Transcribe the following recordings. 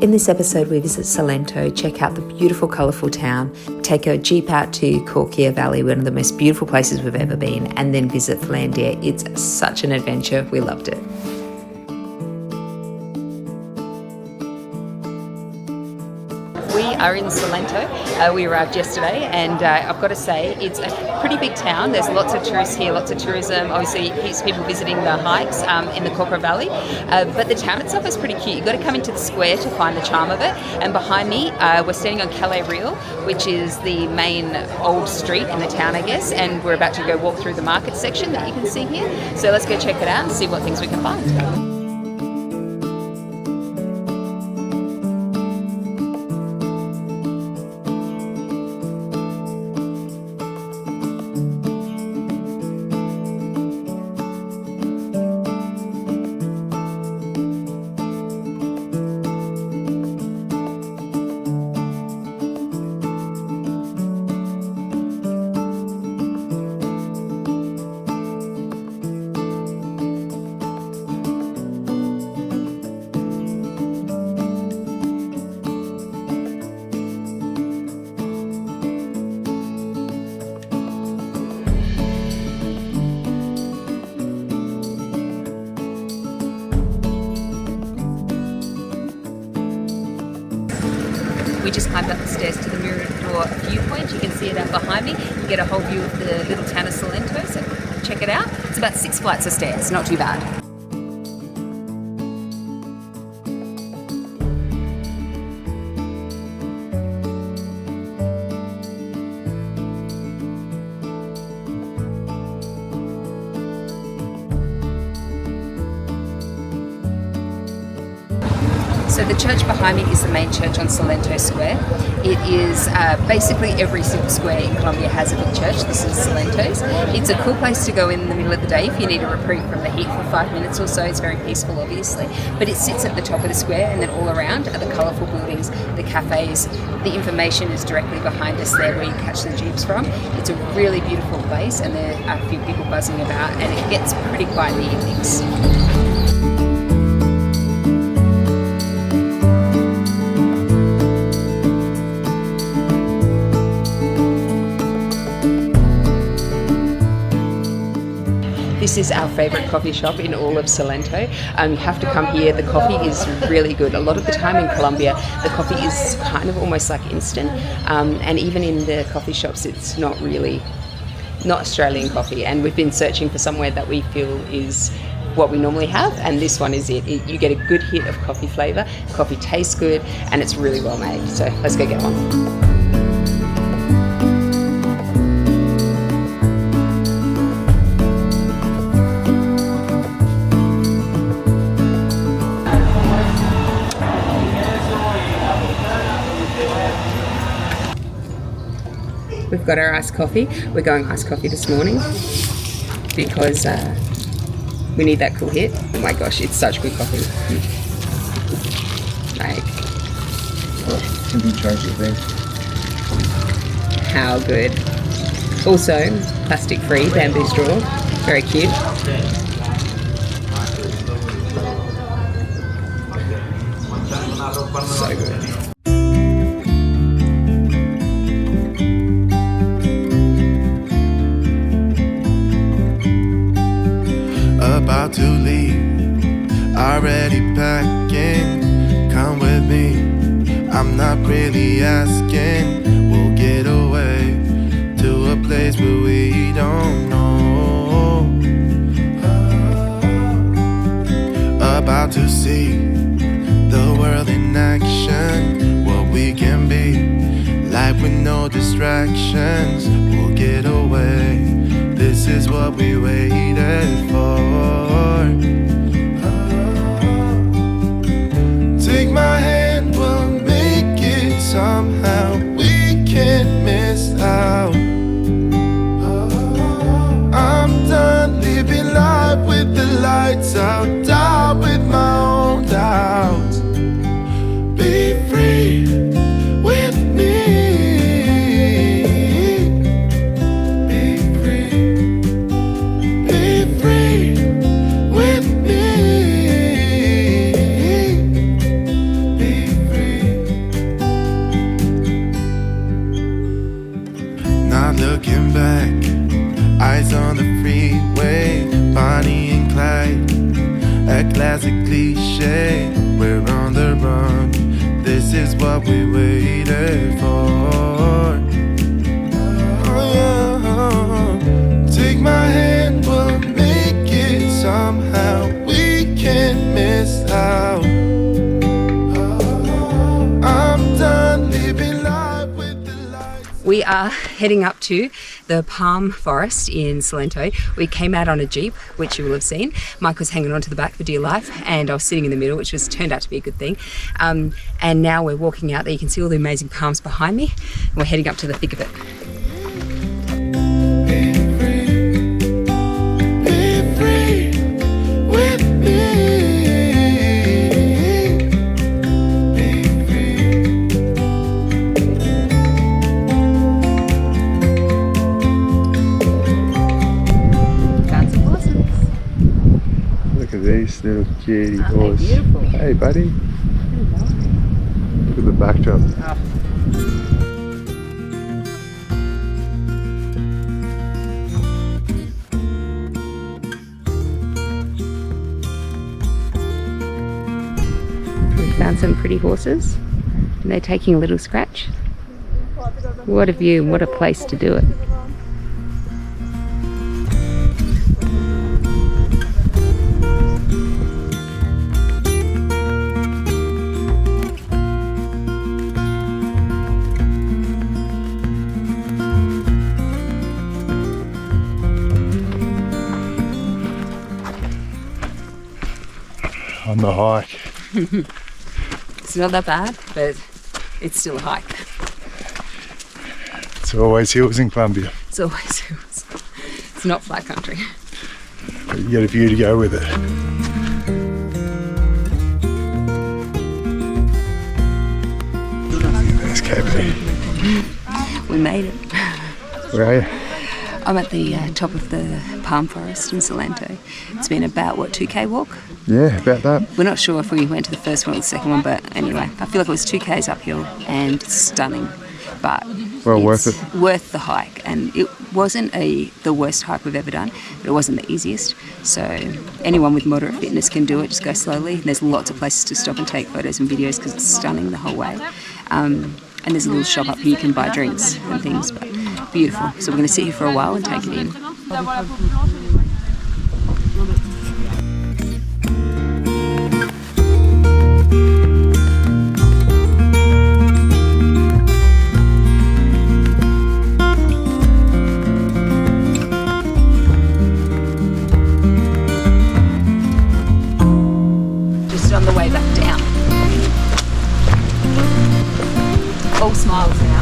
In this episode, we visit Salento, check out the beautiful, colourful town, take a jeep out to Cocora Valley, one of the most beautiful places we've ever been, and then visit Filandia. It's such an adventure. We loved it. We are in Salento. We arrived yesterday, and I've got to say it's a pretty big town. There's lots of tourists here, lots of tourism. Obviously, heaps of people visiting the hikes in the Cocora Valley. But the town itself is pretty cute. You've got to come into the square to find the charm of it. And behind me, we're standing on Calais Real, which is the main old street in the town, I guess. And we're about to go walk through the market section that you can see here. So let's go check it out and see what things we can find. We just climbed up the stairs to the mirror door Viewpoint. You can see it out behind me. You get a whole view of the little town of Salento, so check it out. It's about 6 flights of stairs, not too bad. So the church behind me is the main church on Salento Square. It is basically every single square in Colombia has a big church. This is Salento's. It's a cool place to go in the middle of the day if you need a reprieve from the heat for 5 minutes or so. It's very peaceful, obviously. But it sits at the top of the square, and then all around are the colourful buildings, the cafes. The information is directly behind us there where you catch the jeeps from. It's a really beautiful place, and there are a few people buzzing about, and it gets pretty quiet in the evenings. This is our favourite coffee shop in all of Salento. You have to come here. The coffee is really good. A lot of the time in Colombia, the coffee is kind of almost like instant. And even in the coffee shops, it's not Australian coffee. And we've been searching for somewhere that we feel is what we normally have, and this one is it. You get a good hit of coffee flavour. Coffee tastes good, and it's really well made. So let's go get one. We've got our iced coffee. We're going iced coffee this morning because we need that cool hit. Oh my gosh, it's such good coffee. Like, can be charged with things. How good. Also, plastic free bamboo straw. Very cute. So good. About to leave, already packing. Come with me, I'm not really asking. We'll get away to a place where we don't know. About to see the world in action, what we can be, like with no distractions. We'll get away, this is what we waited for. Take my hand, we'll make it somehow. We can't miss out. I'm done living life with the lights out, die with my own doubts. Be free with me. Be free with That classic cliche, we're on the run. This is what we waited for. Oh, yeah. Take my hand, we'll make it somehow. We can't miss out. I'm done living life with the lights. We are heading up to the palm forest in Salento. We came out on a Jeep, which you will have seen. Mike was hanging onto the back for dear life, and I was sitting in the middle, which was turned out to be a good thing. And now we're walking out there. You can see all the amazing palms behind me. And we're heading up to the thick of it. Be free with me. Look at these little cutie boys. Beautiful. Hey, buddy. Look at the backdrop. We found some pretty horses, and they're taking a little scratch. What a view, what a place to do it. On the hike. It's not that bad, but it's still a hike. It's always hills in Colombia. It's always hills. It's not flat country. But you get a view to go with it. There's KB. We made it. Where are you? I'm at the top of the palm forest in Salento. It's been about, 2K walk? Yeah, about that. We're not sure if we went to the first one or the second one, but anyway, I feel like it was 2Ks uphill and stunning. But Well worth it's it. worth the hike, and it wasn't the worst hike we've ever done, but it wasn't the easiest. So anyone with moderate fitness can do it. Just go slowly. There's lots of places to stop and take photos and videos because it's stunning the whole way. And there's a little shop up here you can buy drinks and things. But beautiful. So we're going to sit here for a while and take it in. Just on the way back down. All smiles now.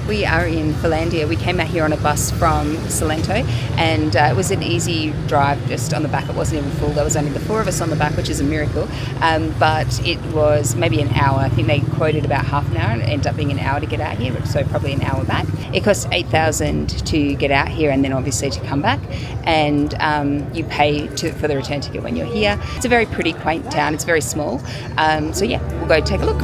We are in Filandia. We came out here on a bus from Salento, and it was an easy drive just on the back. It wasn't even full. There was only the 4 of us on the back, which is a miracle. But it was maybe an hour. I think they quoted about half an hour, and it ended up being an hour to get out here, so probably an hour back. It costs $8,000 to get out here and then obviously to come back, and you pay for the return ticket when you're here. It's a very pretty, quaint town. It's very small. So yeah, we'll go take a look.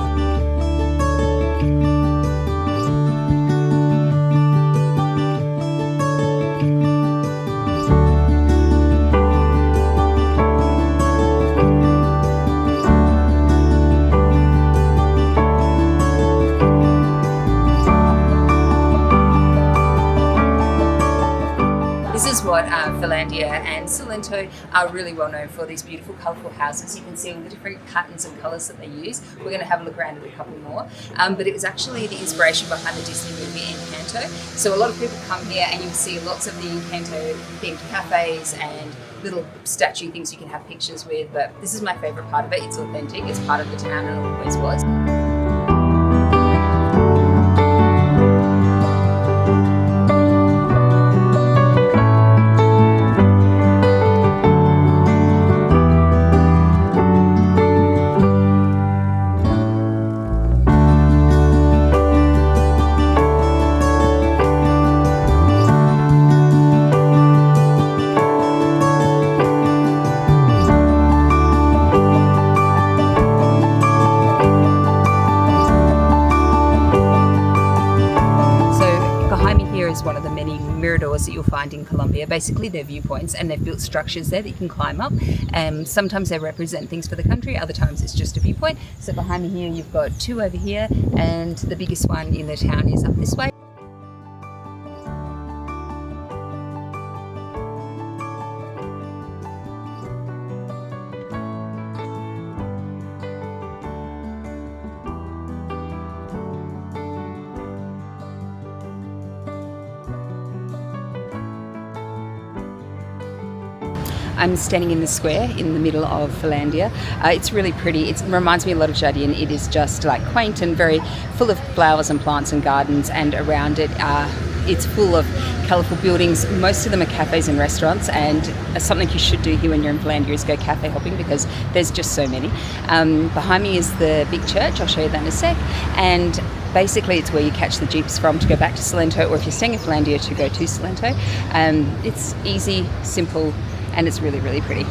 This is what Filandia and Salento are really well known for, these beautiful colourful houses. You can see all the different patterns and colours that they use. We're going to have a look around at a couple more. But it was actually the inspiration behind the Disney movie Encanto. So a lot of people come here and you'll see lots of the Encanto themed cafes and little statue things you can have pictures with. But this is my favourite part of it. It's authentic. It's part of the town and it always was. Is one of the many miradors that you'll find in Colombia. Basically they're viewpoints, and they've built structures there that you can climb up. Sometimes they represent things for the country, other times it's just a viewpoint. So behind me here you've got 2 over here, and the biggest one in the town is up this way. I'm standing in the square in the middle of Filandia. It's really pretty. It reminds me a lot of Jardin. It is just like quaint and very full of flowers and plants and gardens, and around it it's full of colourful buildings. Most of them are cafes and restaurants, and something you should do here when you're in Filandia is go cafe hopping, because there's just so many. Behind me is the big church. I'll show you that in a sec. And basically it's where you catch the jeeps from to go back to Salento, or if you're staying in Filandia to go to Salento. It's easy, simple, and it's really, really pretty.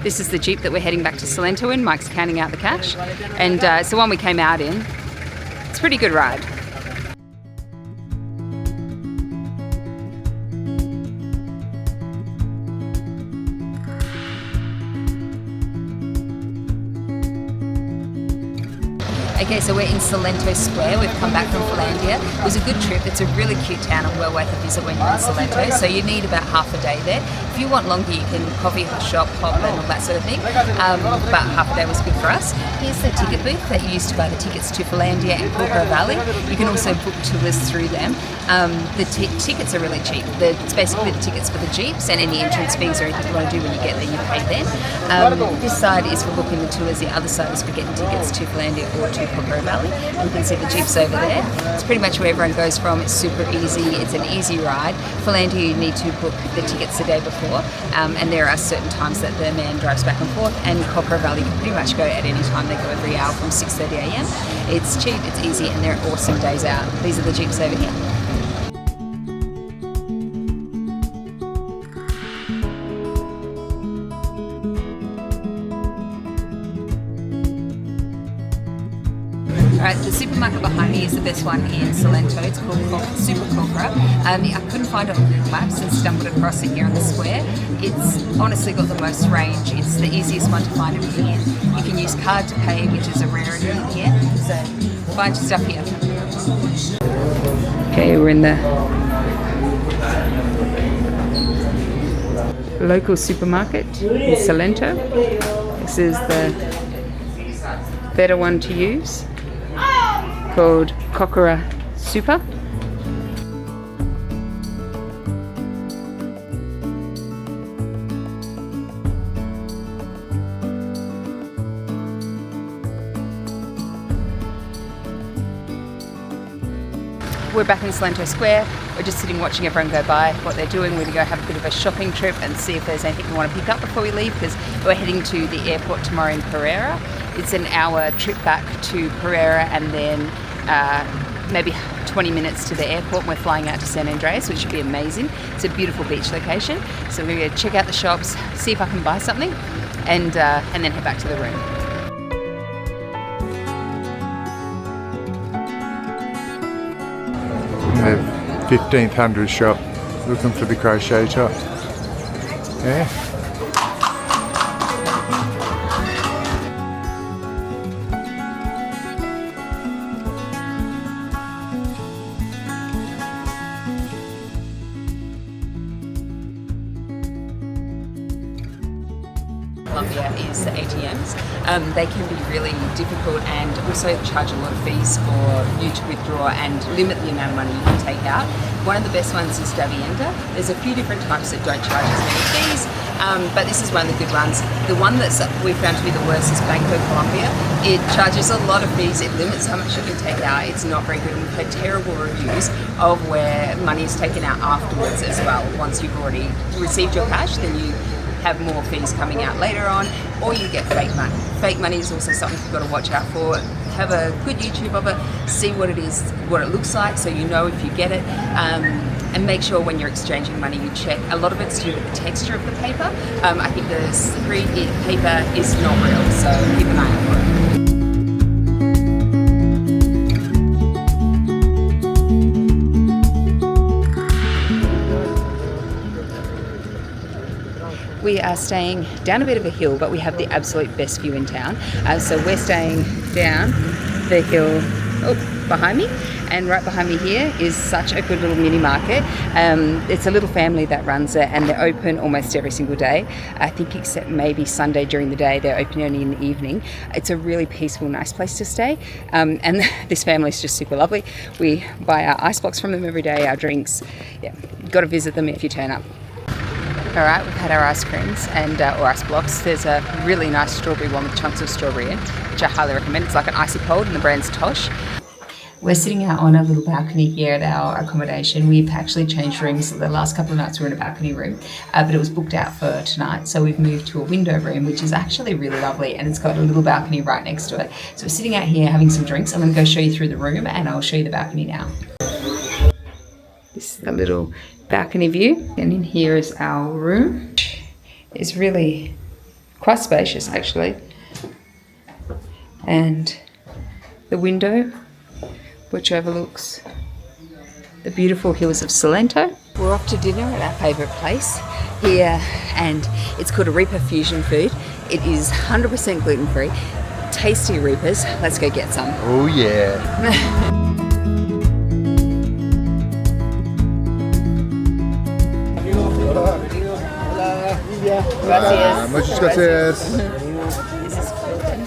This is the Jeep that we're heading back to Salento in. Mike's counting out the cash. And it's the one we came out in. It's a pretty good ride. Okay, so we're in Salento Square. We've come back from Filandia. It was a good trip. It's a really cute town and well worth a visit when you're in Salento. So you need about half a day there. If you want longer, you can coffee shop, hop, and all that sort of thing. But half a day was good for us. Here's the ticket booth that you use to buy the tickets to Filandia and Cocora Valley. You can also book tours through them. The tickets are really cheap. It's basically the tickets for the jeeps and any entrance fees or anything you want to do when you get there, you pay then. This side is for booking the tours. The other side is for getting tickets to Filandia or to Cocora Valley. You can see the jeeps over there. It's pretty much where everyone goes from. It's super easy. It's an easy ride. Filandia, you need to book the tickets the day before, and there are certain times that the man drives back and forth. And Cocora Valley can pretty much go at any time. They go every hour from 6:30 a.m. It's cheap, it's easy, and they're awesome days out. These are the jeeps over here. Right, the supermarket behind me is the best one in Salento. It's called Super Cocora. I couldn't find it on Google Maps and stumbled across it here on the square. It's honestly got the most range. It's the easiest one to find in here. You can use card to pay, which is a rarity in here. So find your stuff here. Okay, we're in the local supermarket in Salento. This is the better one to use, called Cocora Super. We're back in Salento Square. We're just sitting watching everyone go by, what they're doing. We're going to go have a bit of a shopping trip and see if there's anything we want to pick up before we leave, because we're heading to the airport tomorrow in Pereira. It's an hour trip back to Pereira and then maybe 20 minutes to the airport, and we're flying out to San Andreas, which should be amazing. It's a beautiful beach location. So we're going to check out the shops, see if I can buy something, and then head back to the room. The 1500 shop, looking for the crochet top. Yeah. Colombia is the ATMs. They can be really difficult and also charge a lot of fees for you to withdraw and limit the amount of money you can take out. One of the best ones is Viewpoint. There's a few different types that don't charge as many fees, but this is one of the good ones. The one that we found to be the worst is Salento Colombia. It charges a lot of fees, it limits how much you can take out. It's not very good, and we've had terrible reviews of where money is taken out afterwards as well. Once you've already received your cash, then you have more fees coming out later on, or you get fake money. Fake money is also something you've got to watch out for. Have a good YouTube of it, see what it is, what it looks like, so you know if you get it, and make sure when you're exchanging money you check. A lot of it's to do with the texture of the paper. I think the slippery paper is not real, so keep an eye out for it. We are staying down a bit of a hill, but we have the absolute best view in town. So we're staying down the hill behind me, and right behind me here is such a good little mini market. It's a little family that runs it, and they're open almost every single day. I think except maybe Sunday during the day, they're open only in the evening. It's a really peaceful, nice place to stay. And this family is just super lovely. We buy our ice blocks from them every day, our drinks. Yeah, got to visit them if you turn up. Alright, we've had our ice creams and or ice blocks. There's a really nice strawberry one with chunks of strawberry in, which I highly recommend. It's like an icy cold, and the brand's Tosh. We're sitting out on a little balcony here at our accommodation. We've actually changed rooms. The last couple of nights we were in a balcony room, but it was booked out for tonight. So we've moved to a window room, which is actually really lovely, and it's got a little balcony right next to it. So we're sitting out here having some drinks. I'm going to go show you through the room, and I'll show you the balcony now. This is the little balcony view, and in here is our room. It's really quite spacious actually, and the window which overlooks the beautiful hills of Salento. We're off to dinner at our favourite place here, and it's called Arepa Fusion Food. It is 100% gluten free, tasty arepas. Let's go get some. Oh yeah. Gracias. Muchas gracias. This is gluten.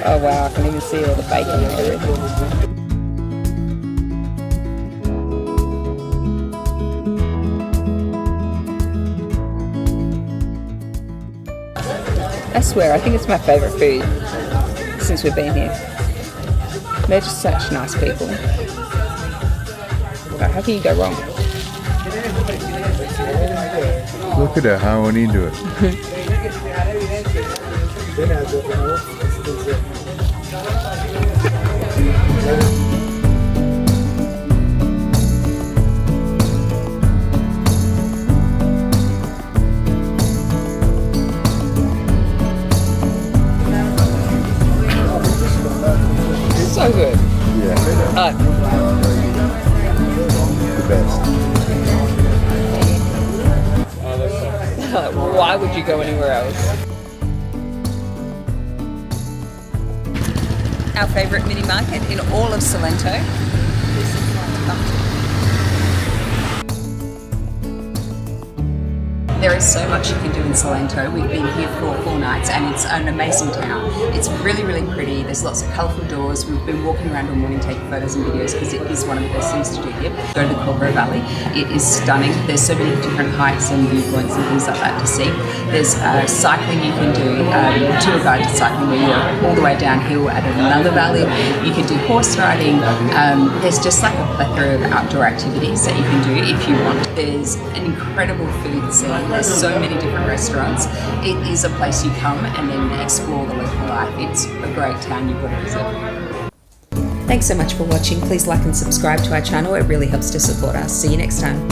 Oh wow, I can even see all the bacon and everything. I swear, I think it's my favourite food since we've been here. They're just such nice people. How can you go wrong? Look at her howling into it. Yeah, the best. Why would you go anywhere else? Our favourite mini market in all of Salento. This is one to come to. There is so much you can do in Salento. We've been here for 4 nights and it's an amazing town. It's really, really pretty. There's lots of colourful doors. We've been walking around all morning taking photos and videos because it is one of the best things to do here. Go to the Cocora Valley. It is stunning. There's so many different hikes and viewpoints and things like that to see. There's cycling you can do, tour guided cycling where you're all the way downhill at another valley. You can do horse riding. There's just like a plethora of outdoor activities that you can do if you want. There's an incredible food scene. There's so many different restaurants. It is a place you come and then explore the local life. It's a great town you've got to visit. Thanks so much for watching. Please like and subscribe to our channel. It really helps to support us. See you next time.